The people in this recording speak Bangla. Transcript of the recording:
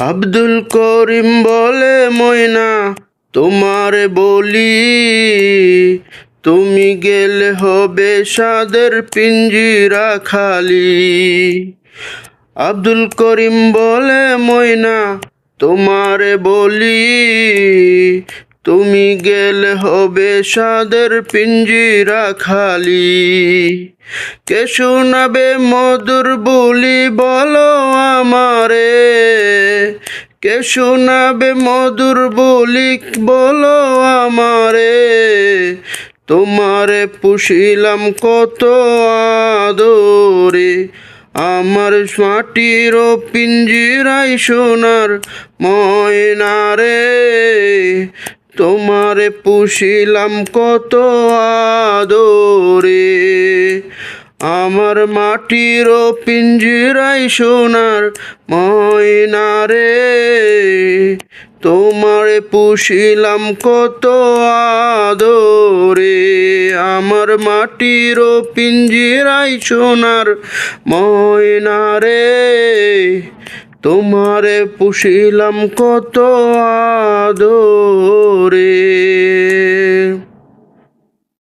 আব্দুল করিম বলে ময়না তোমারে বলি, তুমি গেলে হবে সাদের পিঞ্জিরা খালি। আব্দুল করিম বলে ময়না তোমারে বলি, তুমি গেলে হবে সাদের পিঞ্জিরা খালি। কে শোনাবে মধুর বুলি বলো আমারে, কে শোনাবে মধুর বুলি বলো আমারে। তোমারে পুষিলাম কত আদরে, আমার মাটির পিঞ্জিরায় সোনার ময়না রে। তোমারে পুষিলাম কত আদরে, আমার মাটির পিঞ্জিরায় সোনার ময়না রে। তোমারে পুষিলাম কত আদরে, আমার মাটির পিঞ্জিরায় সোনার ময়না রে। তোমারে পুষিলাম কত আদরে।